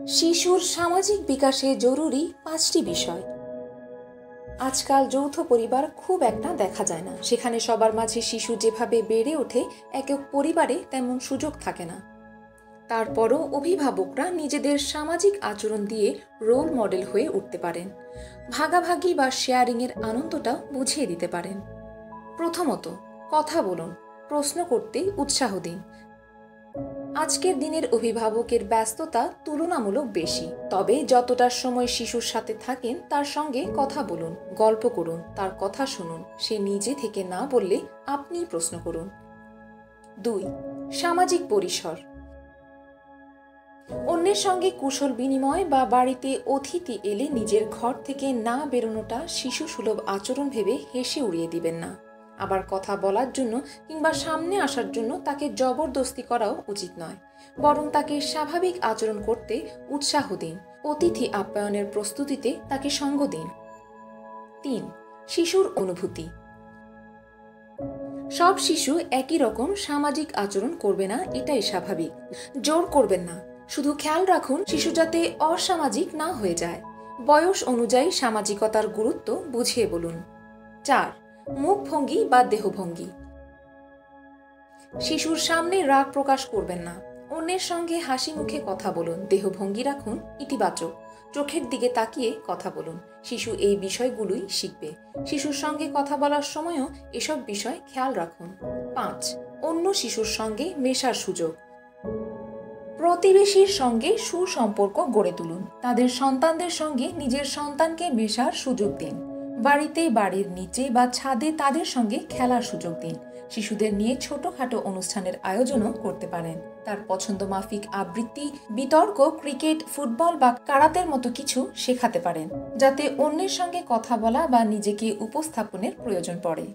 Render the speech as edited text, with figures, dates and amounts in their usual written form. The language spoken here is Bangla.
শিশুর সামাজিক বিকাশে জরুরি 5টি বিষয়। আজকাল যৌথ পরিবার খুব একটা দেখা যায় না। সেখানে সবার মাঝে শিশু যেভাবে বেড়ে ওঠে, একক পরিবারে তেমন সুযোগ থাকে না। তারপরও অভিভাবকরা নিজেদের সামাজিক আচরণ দিয়ে রোল মডেল হয়ে উঠতে পারেন। ভাগাভাগি বা শেয়ারিংয়ের আনন্দটা বুঝিয়ে দিতে পারেন। প্রথমত, কথা বলুন, প্রশ্ন করতে উৎসাহ দিন। আজকের দিনের অভিভাবকের ব্যস্ততা তুলনামূলক বেশি, তবে যতটা সময় শিশুর সাথে থাকেন তার সঙ্গে কথা বলুন, গল্প করুন, তার কথা শুনুন। সে নিজে থেকে না বললে আপনি প্রশ্ন করুন। 2. সামাজিক পরিসর। অন্যের সঙ্গে কুশল বিনিময় বা বাড়িতে অতিথি এলে নিজের ঘর থেকে না বেরোনোটা শিশু সুলভ আচরণ ভেবে হেসে উড়িয়ে দিবেন না। আবার কথা বলার জন্য কিংবা সামনে আসার জন্য তাকে জবরদস্তি করাও উচিত নয়, বরং তাকে স্বাভাবিক আচরণ করতে উৎসাহ দিন। অতিথি আপ্যায়নের প্রস্তুতিতে তাকে সঙ্গ দিন। 3. শিশুর অনুভূতি। সব শিশু একই রকম সামাজিক আচরণ করবে না, এটাই স্বাভাবিক। জোর করবেন না, শুধু খেয়াল রাখুন শিশু যাতে অসামাজিক না হয়ে যায়। বয়স অনুযায়ী সামাজিকতার গুরুত্ব বুঝিয়ে বলুন। 4. মুখভঙ্গি বা দেহভঙ্গি। শিশুর সামনে রাগ প্রকাশ করবেন না। অন্যের সঙ্গে হাসি মুখে কথা বলুন। দেহভঙ্গি রাখুন ইতিবাচক। চোখের দিকে তাকিয়ে কথা বলুন। শিশু এই বিষয়গুলোই শিখবে। শিশুর সঙ্গে কথা বলার সময়ও এসব বিষয় খেয়াল রাখুন। 5. অন্য শিশুর সঙ্গে মেশার সুযোগ। প্রতিবেশীর সঙ্গে সুসম্পর্ক গড়ে তুলুন। তাদের সন্তানদের সঙ্গে নিজের সন্তানকে মেশার সুযোগ দিন। বাড়িতে, বাড়ির নিচে বা ছাদে তাদের সঙ্গে খেলার সুযোগ দিন। শিশুদের নিয়ে ছোটখাটো অনুষ্ঠানের আয়োজনও করতে পারেন। তার পছন্দ মাফিক আবৃত্তি, বিতর্ক, ক্রিকেট, ফুটবল বা কারাতের মতো কিছু শেখাতে পারেন, যাতে অন্যের সঙ্গে কথা বলা বা নিজেকে উপস্থাপনের প্রয়োজন পড়ে।